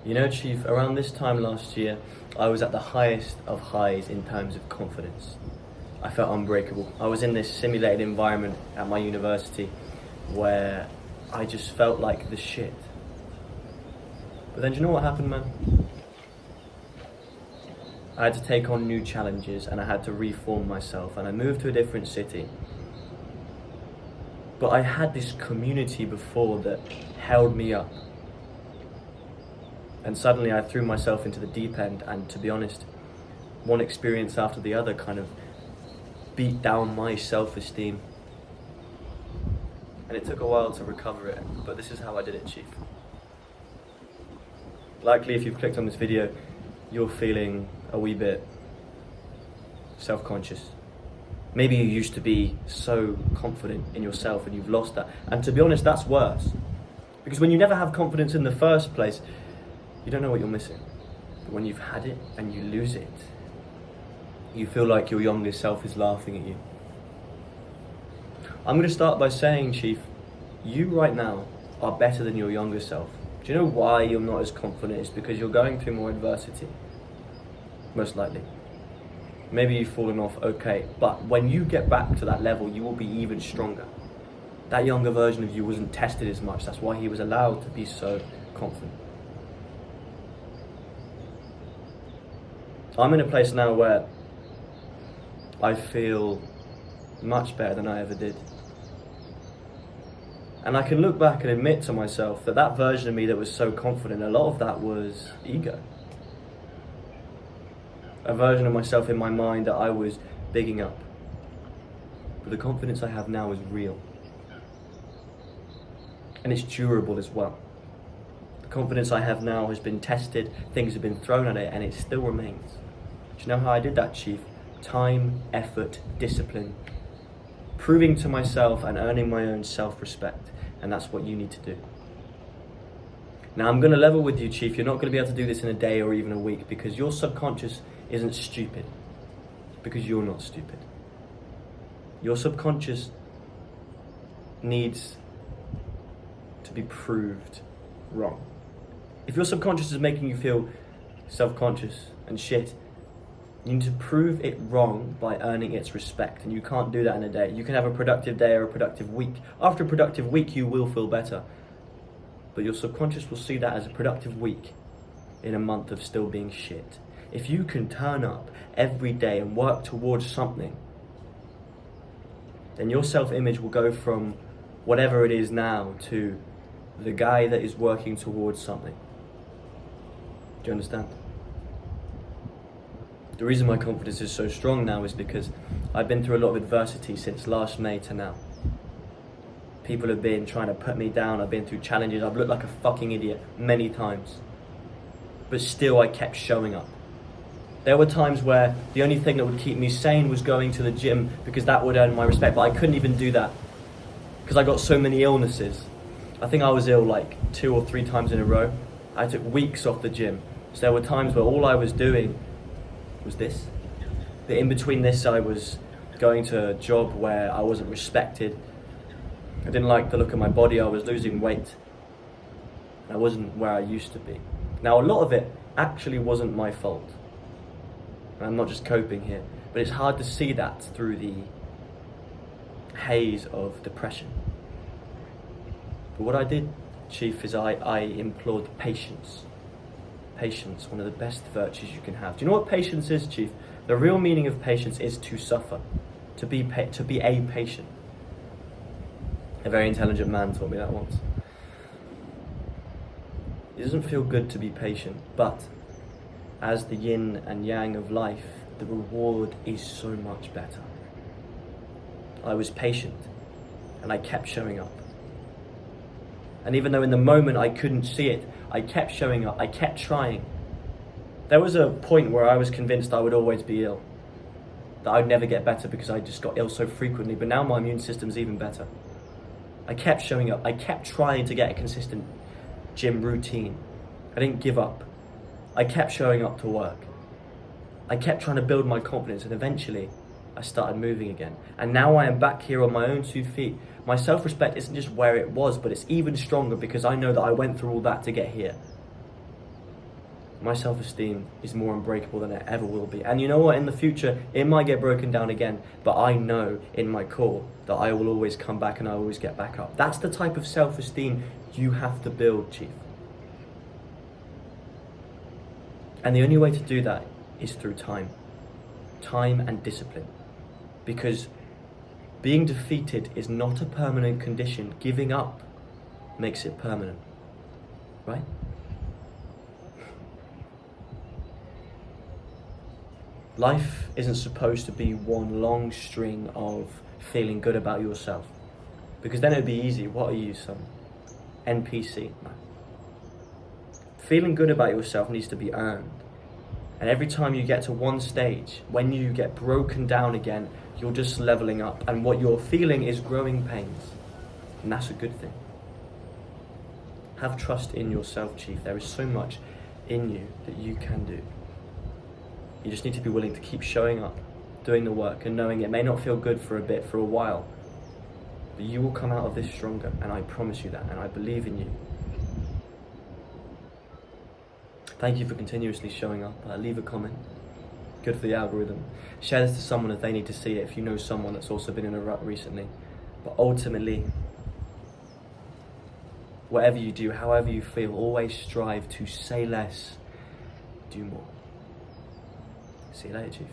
You know, Chief, around this time last year, I was at the highest of highs in terms of confidence. I felt unbreakable. I was in this simulated environment at my university where I just felt like the shit. But then do you know what happened, man? I had to take on new challenges and I had to reform myself, and I moved to a different city. But I had this community before that held me up. And suddenly I threw myself into the deep end, and to be honest, one experience after the other kind of beat down my self-esteem. And it took a while to recover it, but this is how I did it, Chief. Likely if you've clicked on this video, you're feeling a wee bit self-conscious. Maybe you used to be so confident in yourself and you've lost that. And to be honest, that's worse. Because when you never have confidence in the first place, you don't know what you're missing. But when you've had it and you lose it, you feel like your younger self is laughing at you. I'm going to start by saying, Chief, you right now are better than your younger self. Do you know why you're not as confident? It's because you're going through more adversity. Most likely. Maybe you've fallen off, okay. But when you get back to that level, you will be even stronger. That younger version of you wasn't tested as much. That's why he was allowed to be so confident. I'm in a place now where I feel much better than I ever did. And I can look back and admit to myself that that version of me that was so confident, a lot of that was ego. A version of myself in my mind that I was bigging up. But the confidence I have now is real. And it's durable as well. The confidence I have now has been tested, things have been thrown at it, and it still remains. Do you know how I did that, Chief? Time, effort, discipline. Proving to myself and earning my own self-respect. And that's what you need to do. Now I'm going to level with you, Chief. You're not going to be able to do this in a day or even a week, because your subconscious isn't stupid. Because you're not stupid. Your subconscious needs to be proved wrong. If your subconscious is making you feel self-conscious and shit, you need to prove it wrong by earning its respect, and you can't do that in a day. You can have a productive day or a productive week. After a productive week, you will feel better. But your subconscious will see that as a productive week in a month of still being shit. If you can turn up every day and work towards something, then your self-image will go from whatever it is now to the guy that is working towards something. Do you understand? The reason my confidence is so strong now is because I've been through a lot of adversity since last May to now. People have been trying to put me down, I've been through challenges, I've looked like a fucking idiot many times. But still I kept showing up. There were times where the only thing that would keep me sane was going to the gym, because that would earn my respect, but I couldn't even do that because I got so many illnesses. I think I was ill like 2 or 3 times in a row. I took weeks off the gym. So there were times where all I was doing was this. But in between this, I was going to a job where I wasn't respected. I didn't like the look of my body. I was losing weight. I wasn't where I used to be. Now, a lot of it actually wasn't my fault. I'm not just coping here, but it's hard to see that through the haze of depression. But what I did, Chief, is I implored patience. Patience, one of the best virtues you can have. Do you know what patience is, Chief? The real meaning of patience is to suffer, to be a patient. A very intelligent man taught me that once. It doesn't feel good to be patient, but as the yin and yang of life, the reward is so much better. I was patient, and I kept showing up. And even though in the moment I couldn't see it, I kept showing up, I kept trying. There was a point where I was convinced I would always be ill, that I'd never get better because I just got ill so frequently, but now my immune system's even better. I kept showing up, I kept trying to get a consistent gym routine. I didn't give up. I kept showing up to work. I kept trying to build my confidence, and eventually I started moving again. And now I am back here on my own 2 feet. My self-respect isn't just where it was, but it's even stronger because I know that I went through all that to get here. My self-esteem is more unbreakable than it ever will be. And you know what? In the future, it might get broken down again, but I know in my core that I will always come back and I always get back up. That's the type of self-esteem you have to build, Chief. And the only way to do that is through time. Time and discipline. Because being defeated is not a permanent condition. Giving up makes it permanent. Right? Life isn't supposed to be one long string of feeling good about yourself. Because then it would be easy. What are you, some NPC? No. Feeling good about yourself needs to be earned. And every time you get to one stage, when you get broken down again, you're just leveling up. And what you're feeling is growing pains. And that's a good thing. Have trust in yourself, Chief. There is so much in you that you can do. You just need to be willing to keep showing up, doing the work, and knowing it may not feel good for a bit, for a while, but you will come out of this stronger, and I promise you that, and I believe in you. Thank you for continuously showing up. Leave a comment. Good for the algorithm. Share this to someone if they need to see it, if you know someone that's also been in a rut recently. But ultimately, whatever you do, however you feel, always strive to say less, do more. See you later, Chief.